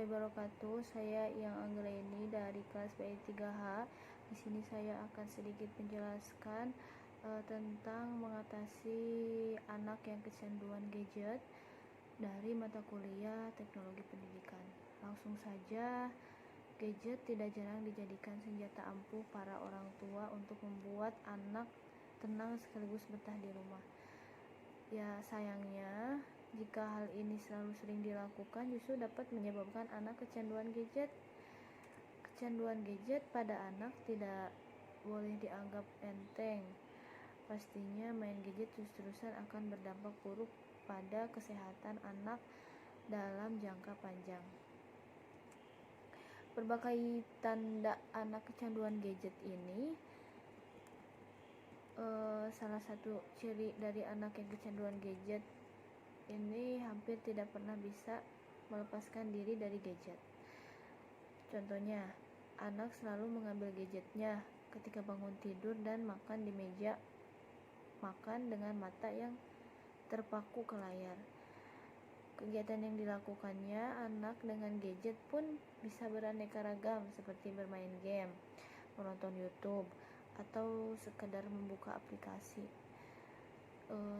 warahmatullahi wabarakatuh. Saya yang Anggraini dari kelas BI3H. Di sini saya akan sedikit menjelaskan tentang mengatasi anak yang kecanduan gadget dari mata kuliah Teknologi Pendidikan. Langsung saja, gadget tidak jarang dijadikan senjata ampuh para orang tua untuk membuat anak tenang sekaligus betah di rumah. Ya, sayangnya jika hal ini selalu sering dilakukan justru dapat menyebabkan anak kecanduan gadget. Kecanduan gadget pada anak tidak boleh dianggap enteng. Pastinya main gadget terus-terusan akan berdampak buruk pada kesehatan anak dalam jangka panjang. Berbagai tanda anak kecanduan gadget ini, salah satu ciri dari anak yang kecanduan gadget ini hampir tidak pernah bisa melepaskan diri dari gadget. Contohnya, anak selalu mengambil gadgetnya ketika bangun tidur dan makan di meja makan dengan mata yang terpaku ke layar. Kegiatan yang dilakukannya anak dengan gadget pun bisa beraneka ragam, seperti bermain game, menonton YouTube, atau sekadar membuka aplikasi.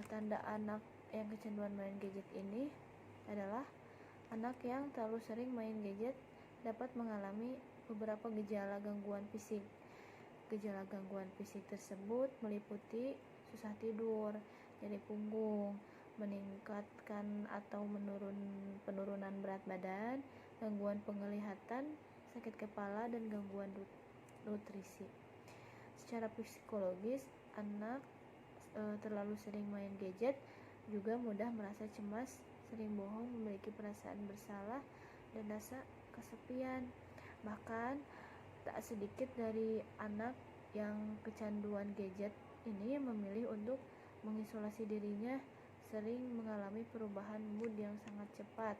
Tanda anak yang kecanduan main gadget ini adalah anak yang terlalu sering main gadget dapat mengalami beberapa gejala gangguan fisik. Gejala gangguan fisik tersebut meliputi susah tidur, nyeri punggung, meningkatkan atau penurunan berat badan, gangguan penglihatan, sakit kepala, dan gangguan nutrisi. Secara psikologis, anak terlalu sering main gadget juga mudah merasa cemas, sering bohong, memiliki perasaan bersalah, dan rasa kesepian. Bahkan tak sedikit dari anak yang kecanduan gadget ini memilih untuk mengisolasi dirinya, sering mengalami perubahan mood yang sangat cepat.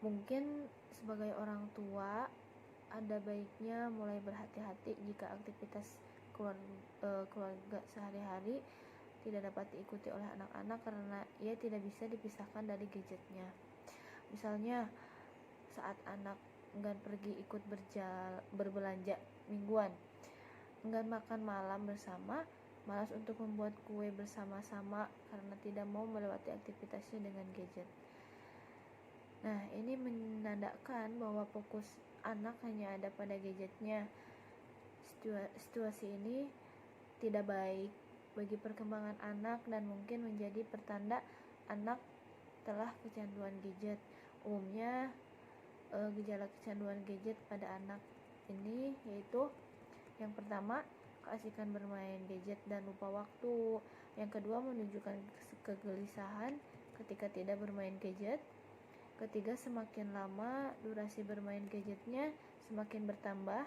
Mungkin sebagai orang tua ada baiknya mulai berhati-hati jika aktivitas keluarga sehari-hari tidak dapat diikuti oleh anak-anak karena ia tidak bisa dipisahkan dari gadgetnya. Misalnya, saat anak enggan pergi ikut berbelanja mingguan, enggan makan malam bersama, malas untuk membuat kue bersama-sama karena tidak mau melewati aktivitasnya dengan gadget. Nah, ini menandakan bahwa fokus anak hanya ada pada gadgetnya. Situasi ini tidak baik bagi perkembangan anak dan mungkin menjadi pertanda anak telah kecanduan gadget. Umumnya gejala kecanduan gadget pada anak ini yaitu yang pertama, keasikan bermain gadget dan lupa waktu. Yang kedua, menunjukkan kegelisahan ketika tidak bermain gadget. Ketiga, semakin lama durasi bermain gadgetnya semakin bertambah.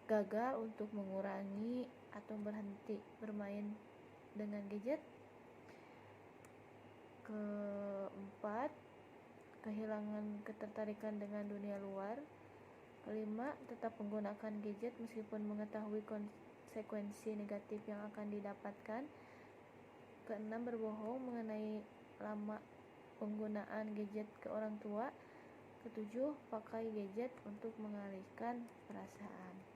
Gagal untuk mengurangi atau berhenti bermain dengan gadget. Keempat, kehilangan ketertarikan dengan dunia luar. Kelima, tetap menggunakan gadget meskipun mengetahui konsekuensi negatif yang akan didapatkan. Keenam, berbohong mengenai lama penggunaan gadget ke orang tua. Ketujuh, pakai gadget untuk mengalihkan perasaan.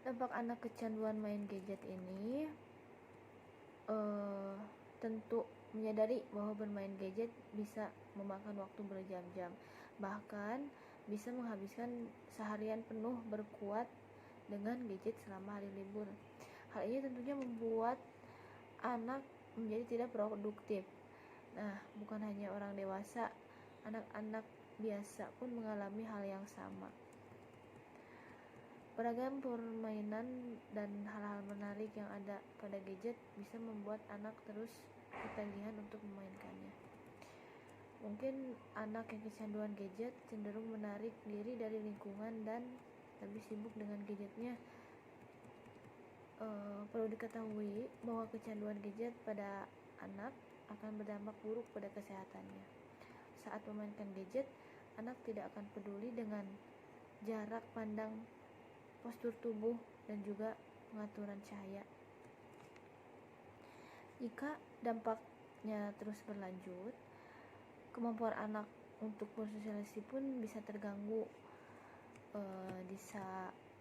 Dampak anak kecanduan main gadget ini tentu menyadari bahwa bermain gadget bisa memakan waktu berjam-jam, bahkan bisa menghabiskan seharian penuh berkuat dengan gadget selama hari libur. Hal ini tentunya membuat anak menjadi tidak produktif. Nah, bukan hanya orang dewasa, anak-anak biasa pun mengalami hal yang sama. Beragam permainan dan hal-hal menarik yang ada pada gadget bisa membuat anak terus ketagihan untuk memainkannya. Mungkin anak yang kecanduan gadget cenderung menarik diri dari lingkungan dan lebih sibuk dengan gadgetnya. Perlu diketahui bahwa kecanduan gadget pada anak akan berdampak buruk pada kesehatannya. Saat memainkan gadget, anak tidak akan peduli dengan jarak pandang, postur tubuh, dan juga pengaturan cahaya. Jika dampaknya terus berlanjut, Kemampuan anak untuk bersosialisasi pun bisa terganggu.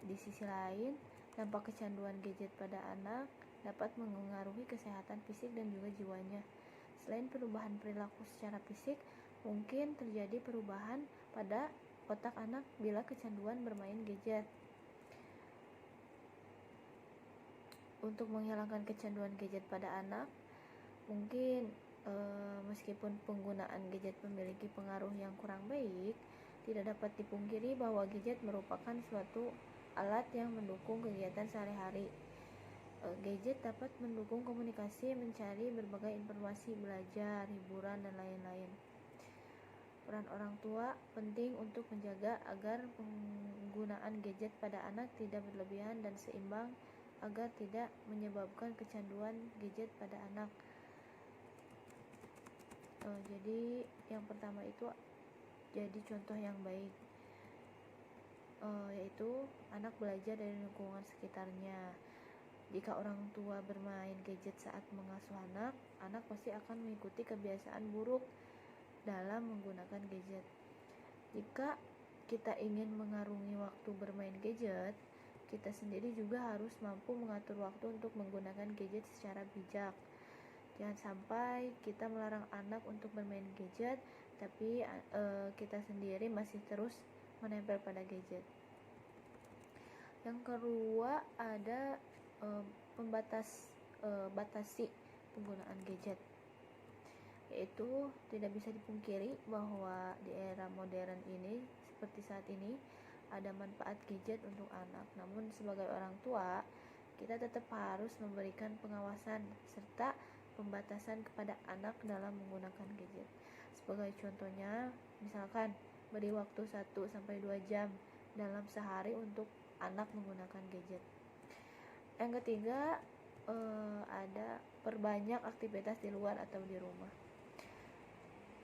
Di sisi lain, dampak kecanduan gadget pada anak dapat mengaruhi kesehatan fisik dan juga jiwanya. Selain perubahan perilaku secara fisik, mungkin terjadi perubahan pada otak anak bila kecanduan bermain gadget. Untuk menghilangkan kecanduan gadget pada anak, mungkin meskipun penggunaan gadget memiliki pengaruh yang kurang baik, tidak dapat dipungkiri bahwa gadget merupakan suatu alat yang mendukung kegiatan sehari-hari. Gadget dapat mendukung komunikasi, mencari berbagai informasi, belajar, hiburan, dan lain-lain. Peran orang tua penting untuk menjaga agar penggunaan gadget pada anak tidak berlebihan dan seimbang agar tidak menyebabkan kecanduan gadget pada anak. Jadi yang pertama itu jadi contoh yang baik, yaitu anak belajar dari lingkungan sekitarnya. Jika orang tua bermain gadget saat mengasuh anak, anak pasti akan mengikuti kebiasaan buruk dalam menggunakan gadget. Jika kita ingin mengarungi waktu bermain gadget, kita sendiri juga harus mampu mengatur waktu untuk menggunakan gadget secara bijak. Jangan sampai kita melarang anak untuk bermain gadget, tapi kita sendiri masih terus menempel pada gadget. Yang kedua ada batasi penggunaan gadget, yaitu tidak bisa dipungkiri bahwa di era modern ini seperti saat ini ada manfaat gadget untuk anak. Namun sebagai orang tua, kita tetap harus memberikan pengawasan serta pembatasan kepada anak dalam menggunakan gadget. Sebagai contohnya, misalkan beri waktu 1-2 jam dalam sehari untuk anak menggunakan gadget. Yang ketiga, ada perbanyak aktivitas di luar atau di rumah.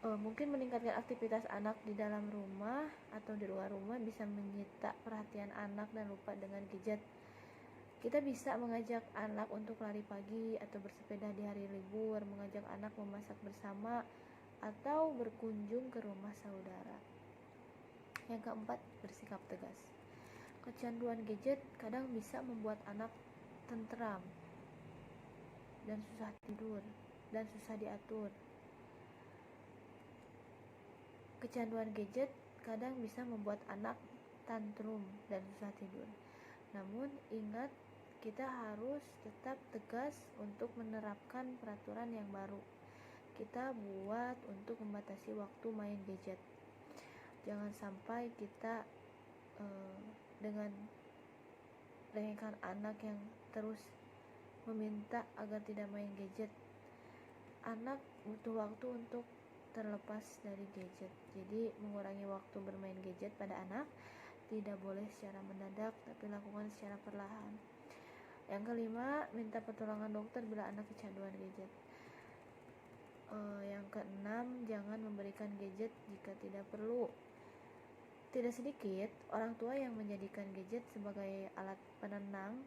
Mungkin meningkatkan aktivitas anak di dalam rumah atau di luar rumah bisa menyita perhatian anak dan lupa dengan gadget. Kita bisa mengajak anak untuk lari pagi atau bersepeda di hari libur, mengajak anak memasak bersama, atau berkunjung ke rumah saudara. Yang keempat, bersikap tegas. Kecanduan gadget kadang bisa membuat anak tentram dan susah tidur dan susah diatur. Kecanduan gadget kadang bisa membuat anak tantrum dan susah tidur. Namun ingat, kita harus tetap tegas untuk menerapkan peraturan yang baru. Kita buat untuk membatasi waktu main gadget. Jangan sampai kita dengan merengekkan anak yang terus meminta agar tidak main gadget. Anak butuh waktu untuk terlepas dari gadget. Jadi mengurangi waktu bermain gadget pada anak tidak boleh secara mendadak, tapi lakukan secara perlahan. Yang kelima, minta pertolongan dokter bila anak kecanduan gadget. Yang keenam, jangan memberikan gadget jika tidak perlu. Tidak sedikit orang tua yang menjadikan gadget sebagai alat penenang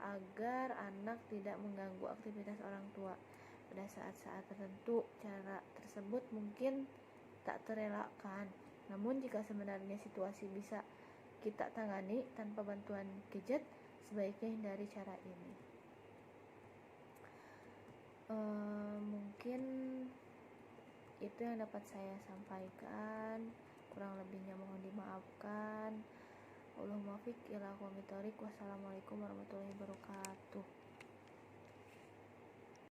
agar anak tidak mengganggu aktivitas orang tua. Pada saat-saat tertentu, cara tersebut mungkin tak terelakkan. Namun jika sebenarnya situasi bisa kita tangani tanpa bantuan gadget, sebaiknya hindari cara ini. Mungkin itu yang dapat saya sampaikan. Kurang lebihnya mohon dimaafkan. Wassalamualaikum warahmatullahi wabarakatuh.